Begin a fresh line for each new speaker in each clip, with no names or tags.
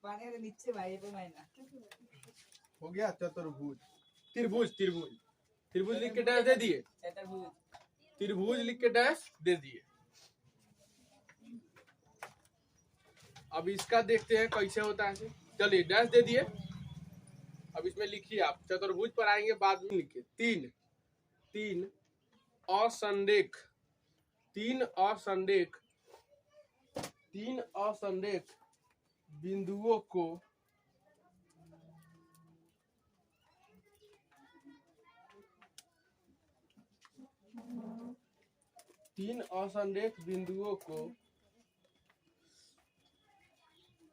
पानी के नीचे भाई पे मैंने
हो गया चतुर्भुज। त्रिभुज त्रिभुज त्रिभुज लिख के डैश दे दिए। त्रिभुज लिख के डैश दे दिए। अब इसका देखते हैं कैसे होता है। चलिए डैश दे दिए। अब इसमें लिखिए आप, चतुर्भुज पर आएंगे बाद में लिखिए। तीन तीन असंरेख, तीन असंरेख, तीन असंरेख बिंदुओं को तीन असंरेख बिंदुओं को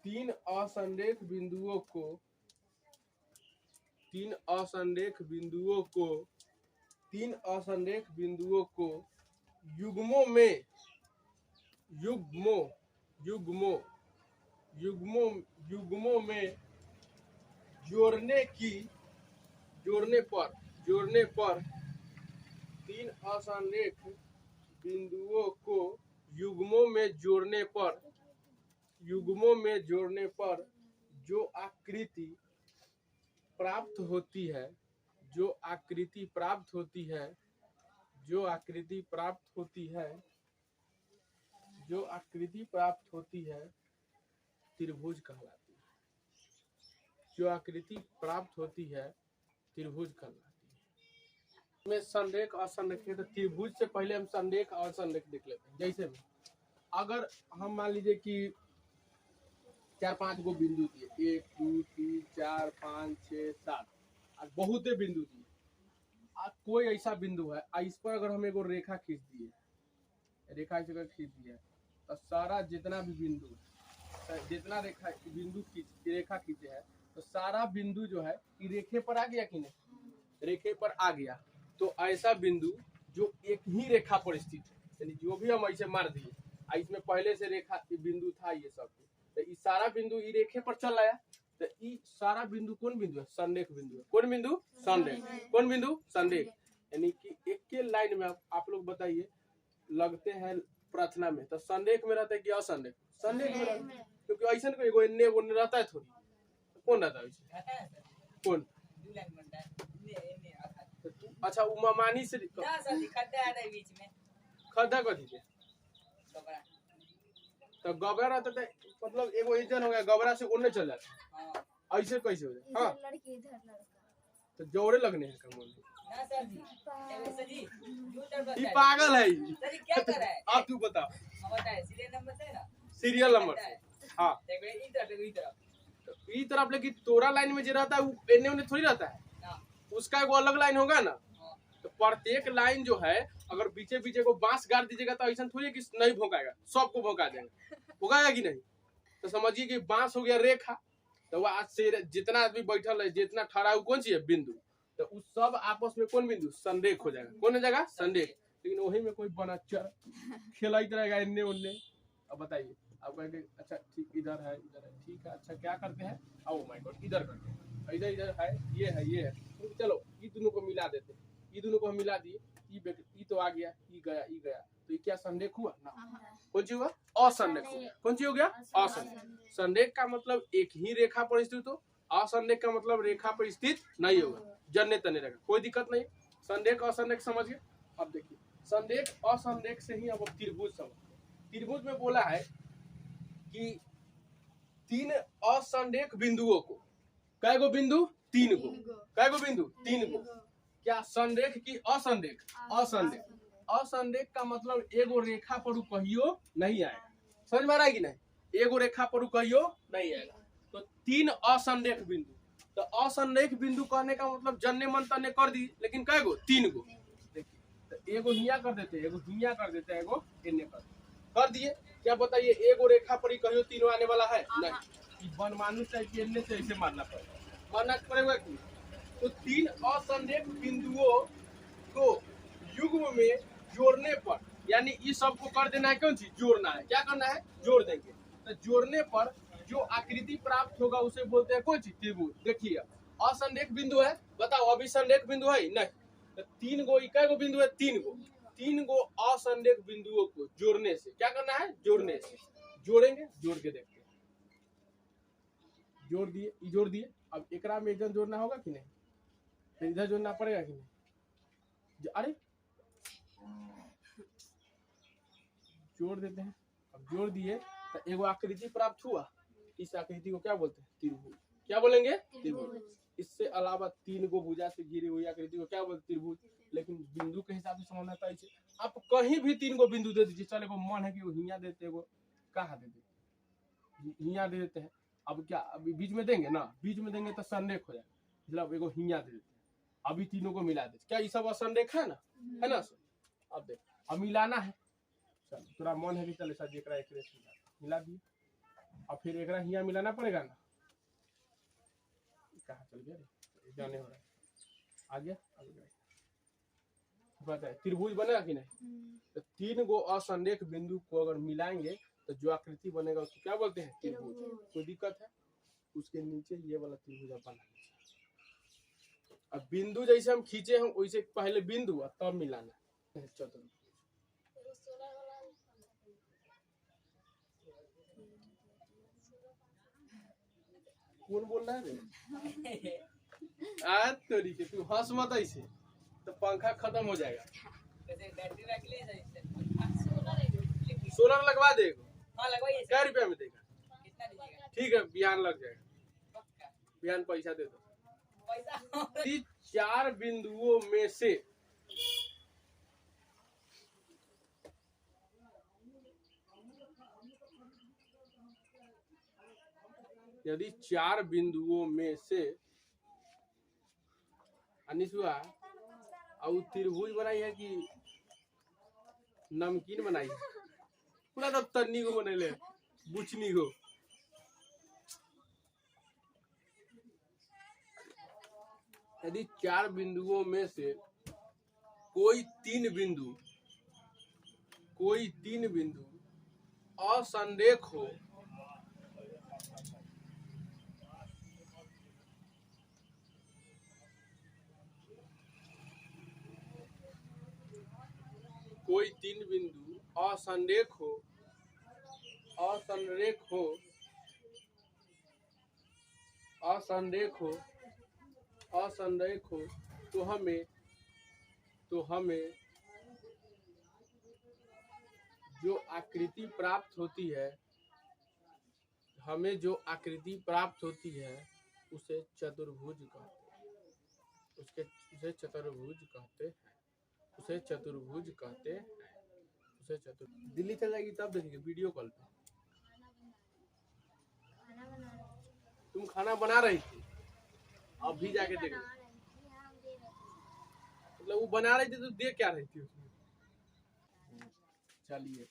तीन असंरेख बिंदुओं को तीन असंरेख बिंदुओं को तीन असंरेख बिंदुओं को युग्मों में युग्मों युग्मों युग्मों युग्मों में जोड़ने पर तीन असंरेख बिंदुओं को युग्मों में जोड़ने पर जो आकृति प्राप्त होती है जो आकृति प्राप्त होती है जो आकृति प्राप्त होती है जो आकृति प्राप्त होती है त्रिभुज कहलाती है। जो आकृति प्राप्त होती है त्रिभुज कहलाती है। में संरेख असंरेख है तो त्रिभुज से पहले हम संरेख और असंरेख देख लेते हैं। जैसे में अगर हम मान लीजिए कि 4-5 गो बिंदु दिए, 1 2 3 4 5 6 7 और बहुत बिंदु दिए। कोई ऐसा बिंदु है, इस पर अगर हम एगो रेखा खींच दिए, रेखा इस जगह खींच दिया तो सारा जितना भी बिंदु, जितना रेखा खींचे है तो सारा बिंदु जो है कि रेखे पर आ गया कि नहीं, रेखे पर आ गया। तो ऐसा बिंदु जो एक ही रेखा पर स्थित है, यानी जो भी हम ऐसे मार दिए, इसमें पहले से रेखा बिंदु था, ये सब तो ये सारा बिंदु ये रेखे पर चल आया। तो ये सारा बिंदु कौन बिंदु है? संरेख बिंदु है। कौन बिंदु? संरेख। कौन बिंदु? संरेख। यानी कि एक के लाइन में आप लोग बताइए लगते हैं प्रार्थना में तो संरेख में रहता है कि असंरेख? संरेख में रहता है, क्योंकि ऐसा कोई एगो इन्ने वो रहता है थोड़ी। कौन रहता है? कौन? अच्छा उमामानी से
खड्डा है बीच में।
खड्डा कथी के? तो गबरा रहता है, मतलब एगो इंजन हो गया, गबरा से उड़ने चल जाता है। ऐसे कैसे हो जाए? हाँ तो जोड़े लगने हैं कम
ना सर जी, सर जी
ये पागल है।
सर जी क्या कर रहा है?
आप तू बता।
हम बताए सीरियल नंबर से ना,
सीरियल नंबर से। हाँ ई तरफ लेकिन तोरा लाइन में जो रहता है वो एने ओने थोड़ी रहता है ना, उसका एगो अलग लाइन होगा ना। तो प्रत्येक लाइन जो है अगर बीचे बीचे को बांस गाड़ दीजिएगा तो ऐसा थोड़ी कि नहीं भोंकाएगा, सबको भोंका देगा। भोंकाएगा कि नहीं? तो समझिए कि बांस हो गया रेखा, तो वो आज से जितना आदमी बैठल है, जितना ठहरा है, कौन सी है? बिंदु। तो उस सब आपस में कौन बिंदु? संरेख हो जाएगा। कौन हो जाएगा? संरेख। लेकिन वही में कोई बनच्चर खेलते रहेगा इन्ने उन्ने। अब बताइए, आप कहेंगे अच्छा ठीक इधर है, ठीक है, अच्छा क्या करते हैं? ओ माय गॉड, इधर करते हैं, इधर इधर है, ये है, तो चलो ये दोनों को मिला देते हैं। ये दोनों को हम मिला दिए, ये तो आ गया, ये गया, तो ये क्या संरेख हुआ ना? कौन सी हुआ? असंरेख। कौन सी हो गया? असंरेख। संरेख का मतलब एक ही रेखा पर स्थित हो, असंरेख का मतलब रेखा पर स्थित नहीं होगा, जन्ने तने रहेगा, कोई दिक्कत नहीं। संरेख असंरेख समझ गए। अब देखिए संरेख असंरेख से ही अब त्रिभुज समझ। त्रिभुज में बोला है कि तीन असंरेख बिंदुओं को, कै गो बिंदु? 3 गो। कै गो बिंदु? 3 गो। क्या संरेख की असंरेख? असंरेख। असंरेख का मतलब एगो रेखा पर कहियो नहीं आएगा। समझ में आ रहा है कि नहीं? एगो रेखा पर कहियो नहीं आएगा। तो 3 असंरेख बिंदु। तो असंरेख बिंदु कहने का मतलब जन्ने मन तन्ने कर दी, लेकिन कै गो? 3 गो। देखिए तो एगो हिया कर देते हैं, एगो हिया कर देते हैं, एगो इन्ने कर दिए। क्या बताइए एगो रेखा पर ही कहियो 3 आने वाला है? नहीं। बनमानुस टाइप के इन्ने से ऐसे मारना पड़ेगा कि? तो 3 असंरेख बिंदुओं को युग्म में जोड़ने पर, यानी इस सब को कर देना है, कौन सी? जोड़ना है। क्या करना है? जोड़ देंगे। तो जोड़ने पर जो आकृति प्राप्त होगा उसे बोलते हैं कौन सी? त्रिभुज। देखिए असंरेख बिंदु है, बताओ अभी संरेख बिंदु है नहीं। तो 3 गो, इक्का गो बिंदु है? 3 गो। 3 गो असंरेख बिंदुओं को जोड़ने से क्या करना है? जोड़ने से। जोड़ेंगे, जोड़ के देखते हैं। जोड़ दिए, ये जोड़ दिए। अब एकरा में एकदम जोड़ना होगा कि नहीं, फिर इधर जोड़ना पड़ेगा कि नहीं। अरे जोड़ देते हैं। अब जोड़ दिए तो एगो आकृति प्राप्त हुआ। इस आकृति को क्या बोलते हैं, त्रिभुज। क्या बोलेंगे, त्रिभुज। इससे अलावा 3 गो भुजा से घिरी हुई आकृति को क्या बोलते हैं, त्रिभुज। लेकिन बिंदु के हिसाब से समझना था इसे। आप कहीं भी 3 गो बिंदु दे दीजिए, चले को मन है कि वो हिया देते, वो कहाँ दे देते, हिया दे देते हैं। अब क्या अभी बीच में देंगे ना, बीच में देंगे तो संरेख हो जाएगा, मतलब एगो हिया दे देते हैं। अभी तीनों को मिला देते, क्या ये सब असंरेख है ना, है ना सर। अब देख, अब मिलाना है। चल तोरा मन है कि चले सर एकरा एक मिला दिए। अब फिर एकरा हिया मिलाना पड़ेगा ना। कहाँ चल गया रे, जाने हो रहा है। आ गया, बताए त्रिभुज बनेगा कि नहीं। तो 3 गो असंरेख बिंदु को अगर मिलाएंगे तो जो आकृति बनेगा उसको क्या बोलते हैं, त्रिभुज। कोई दिक्कत है, उसके नीचे ये वाला त्रिभुज बना। अब बिंदु जैसे हम खींचे हम वैसे पहले बिंदु और तब मिलाना है चतुर्भुज। कौन बोल रहा है आज तोरी के, तू हंस मत ऐसे तो पंखा खत्म हो जाएगा।
बैटरी रख ले,
सोलर लगवा देगा।
हाँ लगवाइए।
क्या रुपया में देगा,
कितना दीजिएगा,
ठीक है बिहान लग जाएगा,
पक्का
बिहान पैसा दे दो।
पैसा
4 बिंदुओं में से यदि 4 बिंदुओं में से अनिसुआ और त्रिभुज बनाई है कि नमकीन बनाई है, पूरा तब तन्नी को बनेले बुचनी को। यदि 4 बिंदुओं में से कोई 3 बिंदु असंरेख हो, कोई 3 बिंदु असंरेख हो तो हमें जो आकृति प्राप्त होती है उसे चतुर्भुज कहते हैं। दिल्ली चल जाएगी तब देखेंगे वीडियो कॉल पे। तुम खाना बना रही थी, अब भी जाके देखो। मतलब वो बना रही थी तो देख क्या रही थी उसमें। चलिए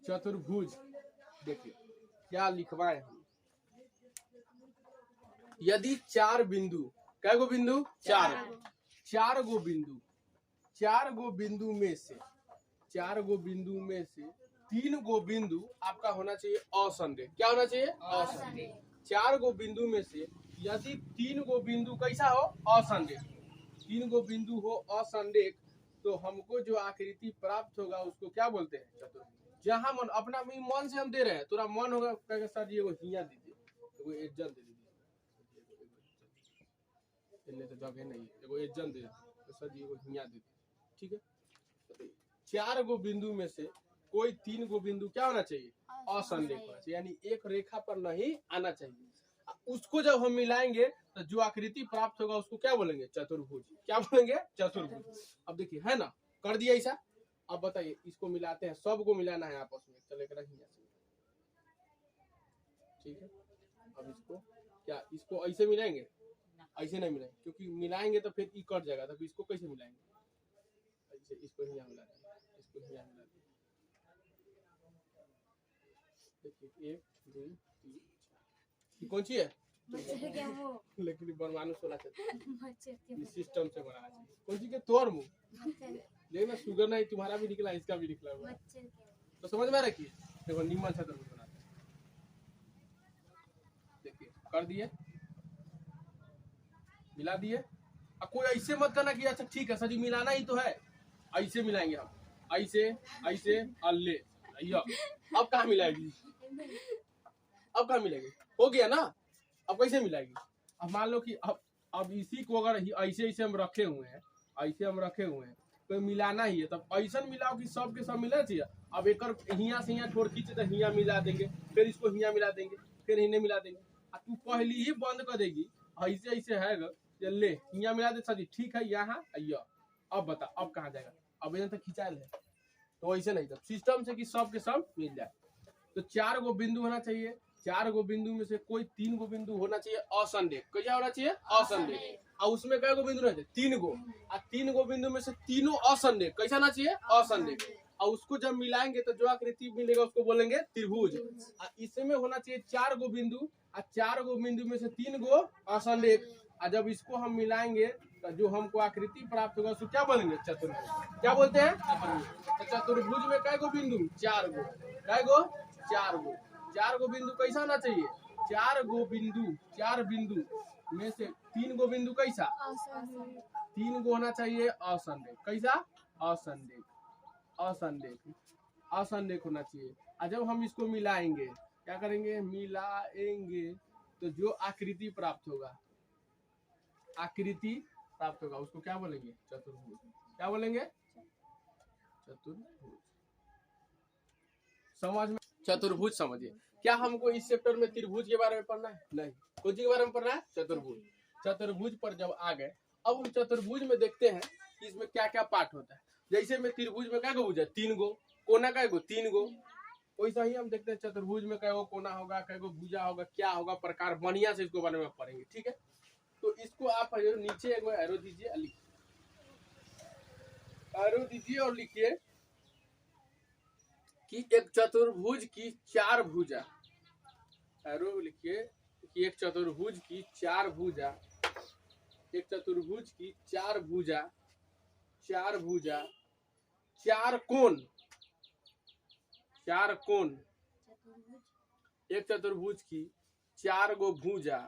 चतुर्भुज देखिए क्या लिखवाए हम। यदि 4 बिंदु, कै गो बिंदु, 4 गो बिंदु में से 3 गो बिंदु आपका होना चाहिए असंरेख। क्या होना चाहिए, असंरेख। 4 गो बिंदु में से यदि 3 गो बिंदु कैसा हो, असंरेख, 3 गो बिंदु हो असंरेख, तो हमको जो आकृति प्राप्त होगा उसको क्या बोलते हैं, चतुर्भुज। जहाँ मन अपना मन से हम दे रहे हैं, थोड़ा मन होगा कहेगा सर ये हिया दीजिए, एगो एज्जन दे दीजिए, तो जगह नहीं है, एगो एज्जन दे दीजिए, तो सर ये हिया दे दीजिए, ठीक है। 4 गो बिंदु में से कोई 3 गो बिंदु क्या होना चाहिए, असंरेख होना चाहिए, यानी एक रेखा पर नहीं आना चाहिए। उसको जब हम मिलाएंगे तो जो आकृति प्राप्त होगा उसको क्या बोलेंगे, चतुर्भुज। क्या बोलेंगे, चतुर्भुज। अब देखिए है ना, कर दिया ऐसा। अब बताइए इसको मिलाते हैं, सबको मिलाना है आपस में। चले ठीक है। अब इसको क्या, इसको ऐसे मिलाएंगे, ऐसे नहीं मिलाएंगे, क्योंकि मिलाएंगे तो फिर ये कट जाएगा। तो इसको कैसे मिलाएंगे, ऐसे इसको यहाँ मिला देंगे, इसको यहाँ मिला देंगे। देखिए 1 2 3 4 कौन सी है, लेकिन बनवाने सोला सिस्टम से बना है। कौन सी के तोड़ मुँह, लेकिन शुगर नहीं, तुम्हारा भी निकला इसका भी निकला हुआ, तो समझ में रखिए। देखो नीमन से बनाते हैं, देखिए कर दिए, मिला दिए। अब कोई ऐसे मत करना कि अच्छा ठीक है सर जी मिलाना ही तो है, ऐसे मिलाएंगे हम, ऐसे ऐसे अल्ले। अब कहाँ मिलाएगी, अब कहाँ मिलेगी, हो गया ना। अब कैसे मिलाएगी? अब मान लो कि अब इसी को अगर ऐसे ऐसे हम रखे हुए हैं, ऐसे हम रखे हुए हैं तो मिलाना ही है, तब ऐसा मिलाओ कि सब के सब मिलना चाहिए। अब एक हियाँ से हियाँ छोड़ खींचे तो हियाँ मिला देंगे, फिर इसको हियाँ मिला देंगे, फिर इन्हें मिला देंगे। तू पहली ही बंद कर देगी ऐसे ऐसे है ले हियाँ मिला दे सदी ठीक है यहाँ आइयो। अब बता अब कहाँ जाएगा? अब यहाँ तक खिंचायल है तो ऐसे नहीं, तब सिस्टम से कि सब के सब मिल जाए। तो 4 गो बिंदु होना चाहिए, 4 गो बिंदु में से कोई 3 गो बिंदु होना चाहिए असंदेह। क्या होना चाहिए? असंदेह। और उसमें कै गो बिंदु रहते? 3 गो। और 3 गो बिंदु में से तीनों असंदेह। कैसा होना चाहिए? असंदेह। और उसको जब मिलाएंगे तो जो आकृति मिलेगा उसको बोलेंगे त्रिभुज। और इसमें होना चाहिए 4 गो बिंदु, और 4 गो बिंदु में से 3 गो असंदेह। और जब इसको हम मिलाएंगे तो जो हमको आकृति प्राप्त होगा उसको क्या बोलेंगे? चतुर्भुज। क्या बोलते हैं? तो चतुर्भुज में कै गो बिंदु? 4 गो। कै गो? 4 गो। 4 गो बिंदु कैसा होना चाहिए? 4 गो बिंदु, 4 बिंदु में से 3 गो बिंदु कैसा? 3 गो होना चाहिए असंदेह। कैसा? असंदेह। असंदेह, असंदेह होना चाहिए। और जब हम इसको मिलाएंगे, क्या करेंगे? मिलाएंगे तो जो आकृति प्राप्त होगा, आकृति प्राप्त होगा उसको क्या बोलेंगे? चतुर्भुज। क्या बोलेंगे? चतुर्भुज। समझ में? चतुर्भुज समझिए। क्या हमको इस चैप्टर में त्रिभुज के बारे में पढ़ना है? नहीं। कौन सी के बारे में पढ़ना है? चतुर्भुज। चतुर्भुज पर जब आ गए, अब हम चतुर्भुज में देखते हैं कि इसमें क्या क्या पार्ट होता है। जैसे में त्रिभुज में क्या भुजा? 3 गो। कोना का 3 गो। वैसा ही हम देखते हैं चतुर्भुज में कै गो कोना होगा, कै गो भुजा होगा, क्या होगा, प्रकार बढ़िया से इसको बारे में पढ़ेंगे। ठीक है, तो इसको आप नीचे एक एरो दीजिए, एरो दीजिए और लिखिए कि एक चतुर्भुज की 4 भुजा। एरो लिखिए कि एक चतुर्भुज की 4 भुजा, एक चतुर्भुज की 4 भुजा, 4 भुजा, 4 कोण, 4 कोण। एक चतुर्भुज की 4 गो भुजा,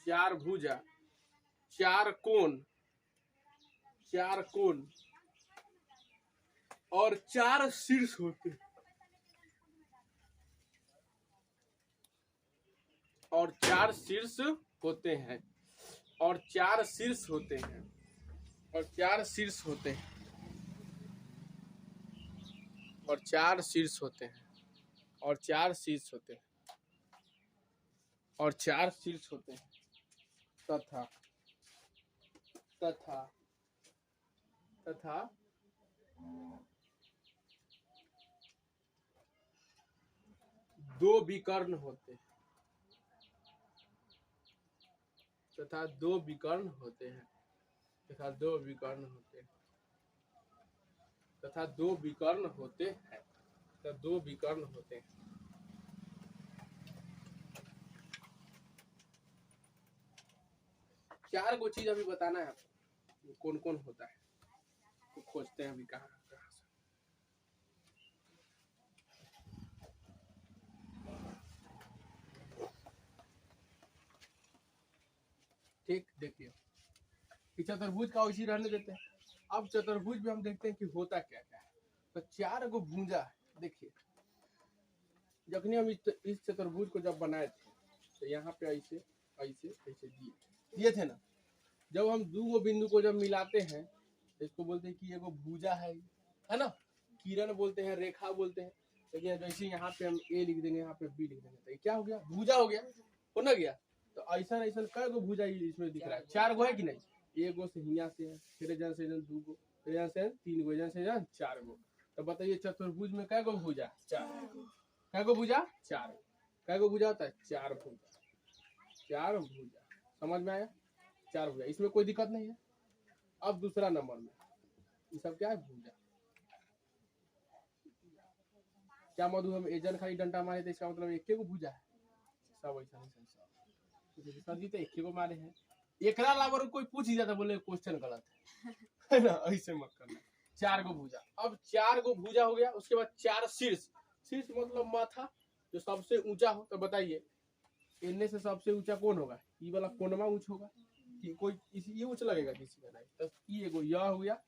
4 भुजा, 4 कोण, 4 कोण और 4 शीर्ष होते हैं, और 4 शीर्ष होते हैं, और 4 शीर्ष होते हैं, और 4 शीर्ष होते हैं, और 4 शीर्ष होते हैं, और 4 शीर्ष होते हैं, और 4 शीर्ष होते हैं, तथा तथा तथा 2 विकर्ण होते हैं, तथा 2 विकर्ण होते हैं, तथा 2 विकर्ण होते हैं, तथा 2 विकर्ण होते हैं, तथा 2 विकर्ण होते हैं। चार गो चीज अभी बताना है आपको, कौन कौन होता है तो खोजते हैं अभी कहाँ कहाँ से। ठीक, देखिए चतुर्भुज का उसी रहने देते हैं। अब चतुर्भुज में हम देखते हैं कि होता क्या क्या है। तो 4 गो भुजा है। देखिए जखनी हम इस चतुर्भुज को जब बनाए थे तो यहाँ पे ऐसे ऐसे ऐसे दिए थे ना। जब हम 2 गो बिंदु को जब मिलाते हैं तो इसको बोलते हैं कि ये भुजा है ना, किरण बोलते हैं, रेखा बोलते हैं। लेकिन जैसे यहाँ पे हम ए लिख देंगे, यहाँ पे बी लिख देंगे तो क्या हो गया? भुजा हो गया, हो ना गया। तो ऐसा ऐसा कई गो भुजा इसमें दिख रहा है? 4 गो है कि नहीं? 1 गो से यहाँ से है, फिर जन से 2 गो, फिर यहाँ से 3 गो, जन से 4 गो। तो बताइए चतुर्भुज में कै गो भुजा? 4। कै गो भुजा? 4। कै गो भुजा होता है? 4 भुजा, 4 भुजा। समझ में आया? 4 भुजा, इसमें कोई दिक्कत नहीं है। अब दूसरा नंबर में ये सब क्या है? भुजा। क्या मधु हम एजन खाली डंडा मारे तो इसका मतलब एक गो भुजा है? सब ऐसा नहीं सर जी, तो एक गो मारे हैं। एकरा अलावा कोई पूछ ही जाता बोले क्वेश्चन गलत है ना, ऐसे मत करना। 4 गो भुजा। अब 4 गो भुजा हो गया, उसके बाद 4 शीर्ष। शीर्ष मतलब माथा जो सबसे ऊंचा हो। तो बताइए इनमें से सबसे ऊंचा कौन होगा? ये वाला कोनमा ऊंच होगा कि कोई ये ऊंच लगेगा किसी का? नहीं। तो ये एगो यह हो गया,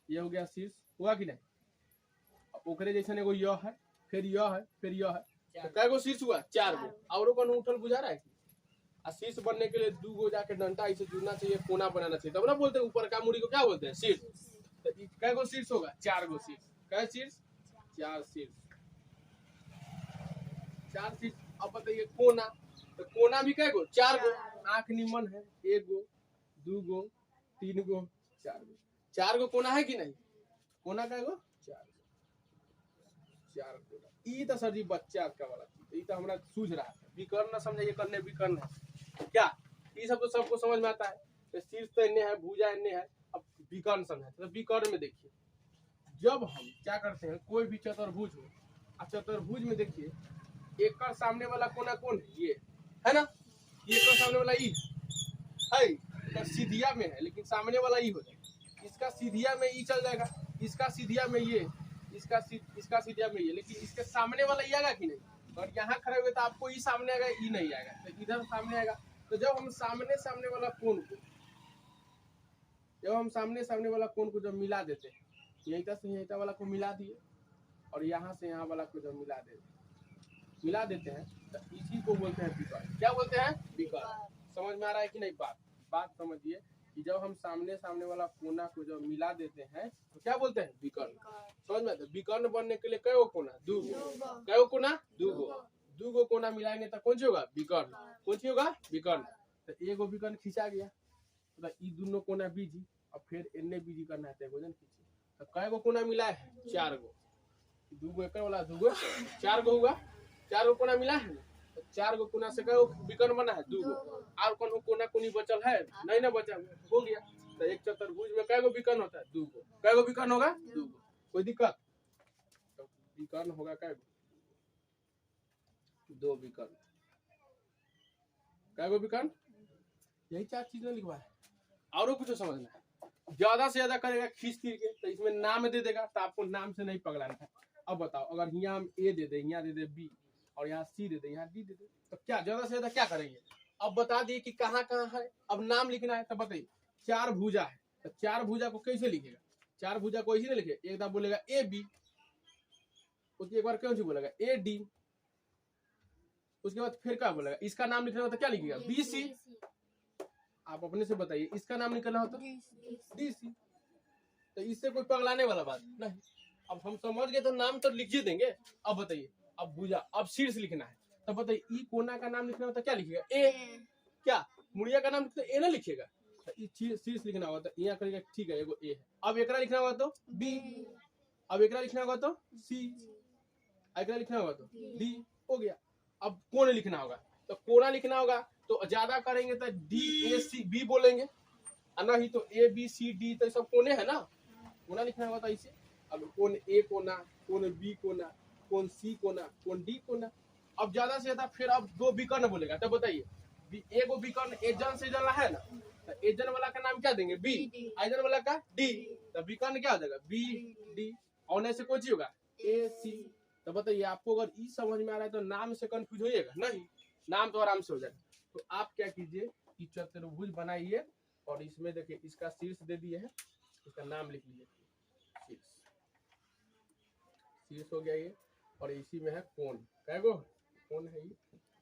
ये हो गया शीर्ष, हुआ कि नहीं? ओकरे जैसा एगो यह है, फिर यह है, फिर यह है। तो कै गो शीर्ष हुआ? 4 गो। और कौन उठल बुझा रहा है? और शीर्ष बनने के लिए दू गो जाके डंडा इसे जुड़ना चाहिए, कोना बनाना चाहिए, तब ना बोलते हैं ऊपर का मूड़ी को क्या बोलते हैं, शीर्ष। तो कै गो शीर्ष होगा, 4 गो शीर्ष। कै शीर्ष, 4 शीर्ष, 4 शीर्ष। अब बताइए कोना, तो कोना भी कै गो, 4 गो। आंख निमन है, 1 गो 2 गो 3 गो 4 गो, 4 गो कोना है कि नहीं, कोना कै गो, 4 कोना। ई तो सर जी बच्चा का वाला ई तो हमरा सूझ रहा है, विकर्ण न समझाइए, करने विकर्ण है क्या, ये सब तो सबको समझ में आता है। तो शीर्ष तो इन्ने है, भुजा इन्ने है, अब विकर्ण समझा। तो विकर्ण में देखिए, जब हम क्या करते हैं, कोई भी चतुर्भुज हो, अब चतुर्भुज में देखिए एक का सामने वाला कोना कौन है, ये है ना, ये का सामने वाला ई है, तो सीधिया में है, लेकिन सामने वाला ई हो जाएगा, इसका सीधिया में ई चल जाएगा, इसका सीधिया में ये, इसका सीधिया में ये, लेकिन इसके सामने वाला ई आएगा कि नहीं, और यहाँ खड़े हुए तो आपको ई सामने आएगा, ई नहीं आएगा, तो इधर सामने आएगा। तो जब हम सामने वाला कोण को, जब मिला देते हैं, यहीं से यहीं वाला को मिला दिए, और यहाँ से यहाँ वाला को जब मिला देते हैं, तो इसी को बोलते हैं विकर्ण। क्या बोलते हैं, विकर्ण। समझ में आ रहा है कि नहीं बात समझिए कि जब हम सामने वाला कोना को जब मिला देते हैं तो क्या बोलते हैं, विकर्ण। समझ में आता है। विकर्ण बनने के लिए कै गो कोना, 2 गो, कै गो कोना, 2 गो, 2 गो कोना मिलाएंगे तो कौन सी होगा, विकर्ण। कौन सी होगा, विकर्ण। तो एगो विकर्ण खींचा गया, तो ई दोनों कोना बीजी, और फिर एने बीजी करना है, तो खींचे, तो कै गो कोना मिला है, 4 गो, 2 गो एक वाला 2 गो 4 गो हुआ, 4 गो कोना मिला है ना, तो 4 गो कोना से कै गो विकर्ण बना है, 2 गो। और कौन कोना कोनी बचल है, नहीं ना बचा, हो गया। तो एक चतुर्भुज में कै गो विकर्ण होता है, 2 गो। कै गो विकर्ण होगा, 2 गो। कोई दिक्कत, तो विकर्ण होगा कै गो, 2 विकर्ण। कै गो विकर्ण, यही 4 चीज में लिखवा है, और कुछ समझना है। ज्यादा से ज्यादा करेगा खींच तीर के, तो इसमें नाम दे देगा, तो आपको नाम से नहीं पकड़ाना है। अब बताओ, अगर यहाँ हम ए दे दे, यहाँ दे दे बी, और यहाँ सी दे दे, यहाँ डी दे दे, तो क्या ज्यादा से ज्यादा क्या करेंगे। अब बता दिए कि कहाँ कहाँ है, अब नाम लिखना है। तो बताइए 4 भुजा है, तो 4 भुजा को कैसे लिखेगा, 4 भुजा को ऐसे नहीं लिखे, एक बार बोलेगा ए बी, उसके एक बार क्यों सी बोलेगा ए डी, उसके बाद फिर क्या बोलेगा, इसका नाम लिखना होता क्या लिखेगा, बी सी। आप अपने से बताइए, इसका नाम निकलना होता डी सी। तो इससे कोई पगलाने वाला बात नहीं। अब हम समझ गए, तो नाम तो लिख ही देंगे। अब बताइए, अब भुजा, अब शीर्ष लिखना है, तो बताइए ई कोना का नाम लिखना होता क्या लिखेगा, ए। क्या मुड़िया का नाम लिखते ए ना लिखेगा, तो शीर्ष लिखना होगा, तो यहाँ करेगा, ठीक है, एगो ए है। अब एकरा लिखना होगा तो बी, अब एकरा लिखना होगा तो सी, एकरा लिखना होगा तो डी, हो गया। अब कोण लिखना होगा, तो कोना लिखना होगा, तो ज्यादा करेंगे तो डी ए सी बी बोलेंगे, नहीं तो ए बी सी डी, तो सब कोने है ना, कोना लिखना होगा तो ऐसे। अब कोण ए कोना, कोण बी कोना, कोण सी कोना, कोण डी कोना। अब ज्यादा से ज्यादा फिर अब 2 विकर्ण बोलेगा, तो बताइए एगो विकर्ण एजन से जला है ना, तो एजन वाला का नाम क्या देंगे, बी, एजन वाला का डी, तो विकर्ण क्या हो जाएगा, बी डी, और से कोई चीज होगा ए सी। तो बताइए, आपको अगर ई समझ में आ रहा है तो नाम से कंफ्यूज होइएगा नहीं, नाम तो आराम से हो जाएगा। तो आप क्या कीजिए कि चतुर्भुज बनाइए, और इसमें देखिए इसका शीर्ष दे दिए है, इसका नाम लिख लीजिए, शीर्ष हो गया ये, और इसी में है कोण, कैगो कोण है ये,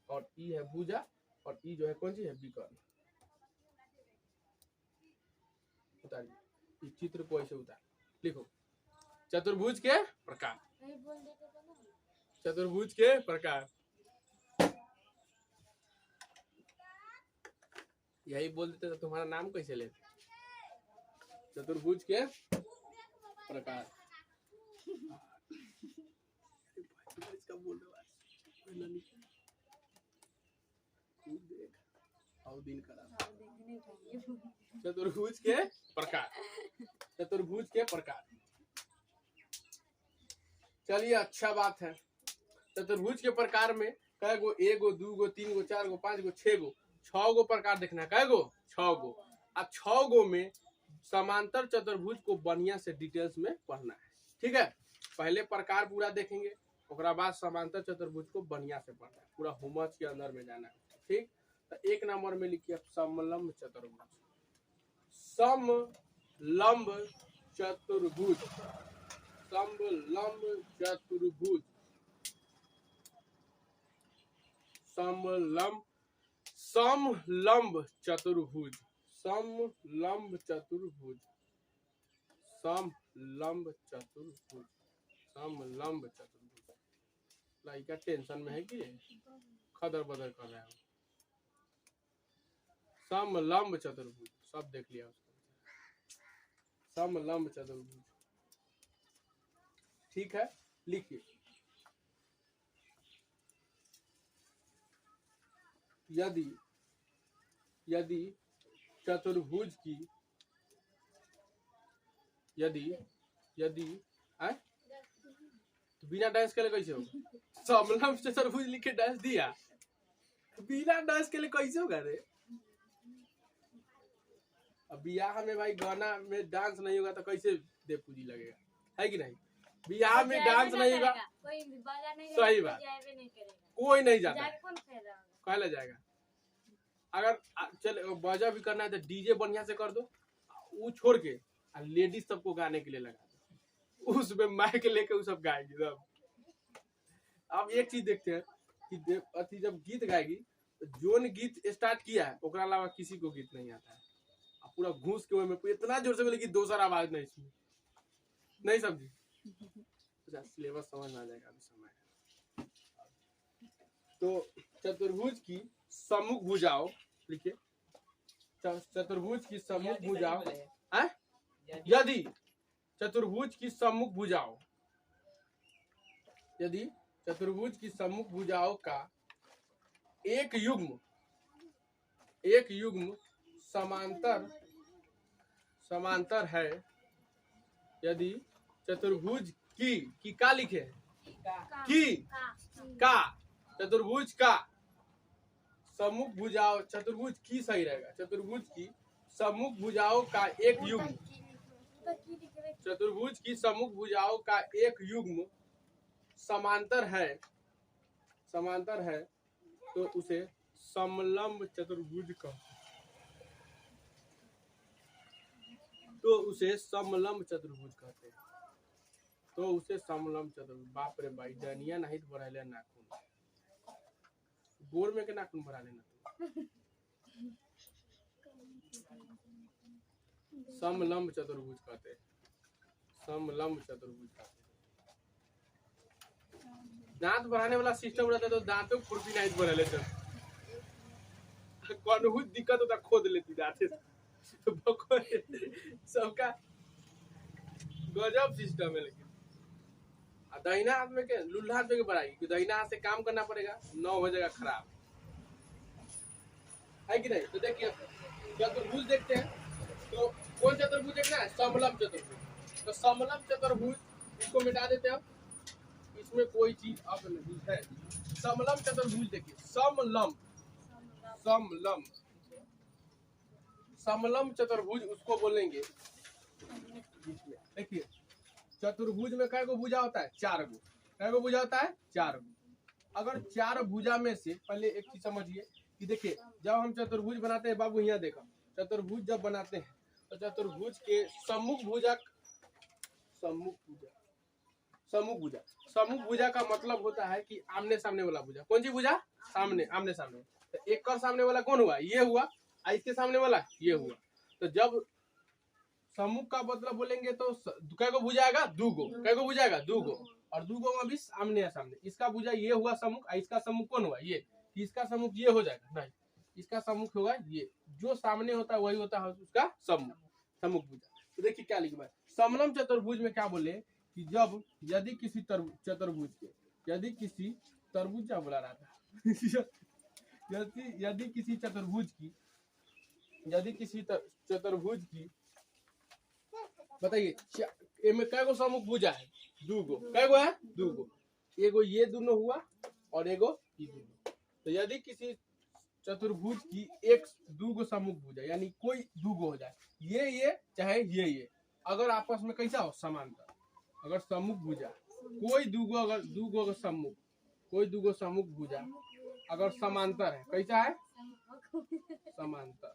और ई है भुजा, और ई जो है कौन सी है, विकर्ण। उतारिए इस चित्र को ऐसे उतार, लिखो चतुर्भुज के प्रकार, चतुर्भुज के प्रकार, यही बोल देते तो तुम्हारा नाम कैसे लेते, चतुर्भुज के प्रकार। इसका बोल दिन करा, चतुर्भुज के प्रकार, चतुर्भुज के प्रकार। चलिए अच्छा बात है। चतुर्भुज के प्रकार में कै गो, 1 गो 2 गो 3 गो 4 गो 5 गो 6 गो 6 गो प्रकार देखना है, कै गो 6 गो। अब 6 गो में समांतर चतुर्भुज को बढ़िया से डिटेल्स में पढ़ना है, ठीक है। पहले प्रकार पूरा देखेंगे, उसके बाद समांतर चतुर्भुज को बढ़िया से पढ़ना है, पूरा होमवर्क के अंदर में जाना है, ठीक। तो 1 नंबर में लिखिए समलंब चतुर्भुज, समलंब चतुर्भुज, समलंब चतुर्भुज, समलंब समलंब चतुर्भुज, समलंब चतुर्भुज, समलंब चतुर्भुज, समलंब चतुर्भुज। लाइका टेंशन में है कि खदर बदर कर रहा है। समलंब चतुर्भुज सब देख लिया उसको। समलंब चतुर्भुज ठीक है, लिखिए। यदि यदि चतुर्भुज की यदि यदि आए तो बिना डांस के लिए कैसे होगा? समलंब चतुर्भुज लिख के डांस दिया, बिना डांस के लिए कैसे होगा रे? अब बियाह में भाई गाना में डांस नहीं होगा तो कैसे देव पूजी लगेगा, है कि नहीं? बियाह में डांस नहीं होगा, सही बात, कोई नहीं जाता, कहला जाएगा। अगर चल बाजा भी करना है तो डीजे बढ़िया से कर दो, वो छोड़ के लेडीज सबको गाने के लिए लगा दो, उसमें माइक लेके वो सब गाएगी सब। अब एक चीज देखते हैं कि अति जब गीत गाएगी तो जोन गीत स्टार्ट किया है ओकरा अलावा किसी को गीत नहीं आता है, पूरा घूस के में इतना जोर से बोले कि दोसर आवाज नहीं सुनी, नहीं समझी? सिलेबस समझ में आ जाएगा अभी समय। तो चतुर्भुज की सम्मुख भुजाओं लिखिए, चतुर्भुज की सम्मुख भुजाओं, यदि चतुर्भुज की सम्मुख भुजाओं, यदि चतुर्भुज की सम्मुख भुजाओं का एक युग्म समांतर है, यदि चतुर्भुज की का लिखे की का चतुर्भुज का सम्मुख भुजाओं, चतुर्भुज की सही रहेगा, चतुर्भुज की सम्मुख भुजाओं का एक युग्म, चतुर्भुज की सम्मुख भुजाओं का एक युग्म समांतर है तो उसे समलंब चतुर्भुज कहते हैं, तो उसे समलंब चतुर्भुज कहते हैं, तो उसे समलंब चतुर्भुज। बाप रे भाई डनिया नहीं तो बढ़ा ले नाखून, गोर में के नाखून बढ़ा लेना। समलंब चतुर्भुज कहते हैं, समलंब चतुर्भुज कहते हैं। दांत बढ़ाने वाला सिस्टम रहता तो दांतों खुरपी नहीं बढ़ा लेते, कौन दिक्कत होता खोद लेती दांत सबका गजब सिस्टम है। लेकिन दाहिना हाथ में के लुल्हा हाथ में बढ़ाएगी, दाहिना हाथ से काम करना पड़ेगा, 9 हो जाएगा खराब, है कि नहीं? तो देखिए चतुर्भुज देखते हैं, तो कौन चतुर्भुज देखना है? समलंब चतुर्भुज। तो समलंब चतुर्भुज इसको मिटा देते हैं, इसमें कोई चीज अब नहीं है। समलंब चतुर्भुज देखिए, समलंब समलंब समलंब चतुर्भुज उसको बोलेंगे। देखिए चतुर्भुज में कै गो भुजा होता है? 4 गो। कै गो भुजा होता है? 4 गो। अगर 4 भुजा में से पहले एक चीज समझिए कि देखिए जब हम चतुर्भुज बनाते हैं, बाबू यहाँ देखो, चतुर्भुज जब बनाते हैं तो चतुर्भुज के सम्मुख भुजा का मतलब होता है कि आमने सामने वाला भुजा। कौन सी भुजा? सामने, आमने सामने। तो एक का सामने वाला कौन हुआ? ये हुआ, और इसके सामने वाला ये हुआ। तो जब सम्मुख का मतलब बोलेंगे तो कै गो भुजा आएगा? 2 गो। कै गो भुजा आएगा? 2 गो। और 2 गो में भी सामने है सामने। इसका भुजा ये हुआ सम्मुख, और इसका सम्मुख कौन हुआ? ये। इसका सम्मुख ये हो जाएगा? नहीं, इसका सम्मुख होगा ये, जो सामने होता है वही होता है उसका सम्मुख भुजा। तो देखिए क्या लिखा है समलंब चतुर्भुज में, क्या बोले कि जब यदि किसी चतुर्भुज के, यदि किसी तरबूज क्या बोला रहा था यदि किसी चतुर्भुज की बताइए में कै गो सम्मुख भुजा है? 2 गो। कै गो है? 2 गो। एगो ये दोनों हुआ और एगो ये दोनों। तो यदि किसी चतुर्भुज की 2 गो सम्मुख भुजा, यानी कोई 2 गो हो जाए, ये चाहे ये, अगर आपस में कैसा हो? समांतर। अगर सम्मुख भुजा कोई 2 गो, अगर 2 गो सम्मुख, कोई 2 गो सम्मुख भुजा अगर समांतर है, कैसा है? समांतर।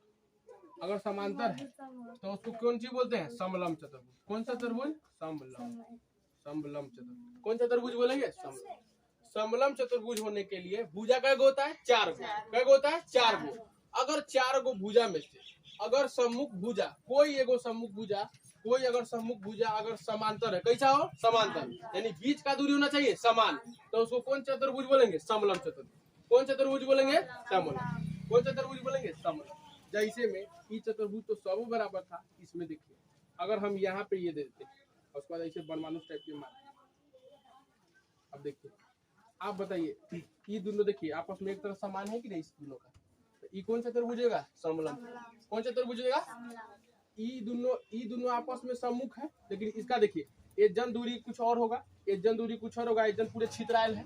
अगर समांतर है तो उसको कौन सी बोलते हैं? समलंब चतुर्भुज। कौन सा चतुर्भुज? समलंब चतुर्भुज। कौन चतुर्भुज बोलेंगे? समलम चतुर्भुज होने के लिए भुजा कै गो होता है? 4 गो। कै गो होता है? 4 गो। अगर 4 गो भुजा में से अगर सम्मुख भुजा कोई एगो सम्मुख भुजा अगर समांतर है, कैसा हो? समांतर, यानी बीच का दूरी होना चाहिए समान, तो उसको कौन चतुर्भुज बोलेंगे? समलम चतुर्भुज। कौन चतुर्भुज बोलेंगे? समलम। कौन चतुर्भुज बोलेंगे? समलम। जैसे में ई चतुर्भुज तो सब बराबर था, इसमें देखिए अगर हम यहाँ पे ये दे देते उसके बाद ऐसे बनमानुष टाइप के मार, अब देखिए आप बताइए ये दोनों देखिए आपस में एक तरह समान है कि नहीं? इस दोनों का तो ई कौन चतुर्भुज होगा? समलम। कौन चतुर्भुज होगा? ई दोनों आपस में सम्मुख है, लेकिन इसका देखिए एक जन दूरी कुछ और होगा, एक जन दूरी कुछ और होगा, एक जन पूरे छितरायल है,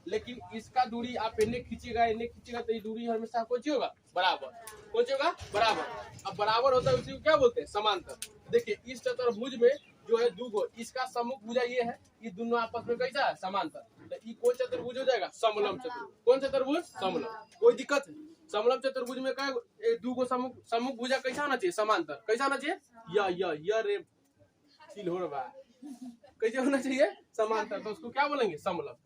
लेकिन इसका दूरी आप इन्हें खींचेगा तो ये दूरी हमेशा कौन सी होगा? बराबर। कौन सी होगा? बराबर। अब बराबर होता है उसी को क्या बोलते हैं? समांतर। देखिए इस चतुर्भुज में जो है दो गो, इसका सम्मुख भुजा ये है, ये दोनों आपस में कैसा है? समांतर। तो ये कौन चतुर्भुज हो जाएगा? समलम चतुर्भुज। कौन चतुर्भुज? समलम। कोई दिक्कत है? समलम चतुर्भुज में क्या दो गो सम्मुख भुजा कैसा होना चाहिए? समांतर। कैसा होना चाहिए? या रे चिल हो रहा है, कैसे होना चाहिए? समांतर। तो उसको क्या बोलेंगे? समलम।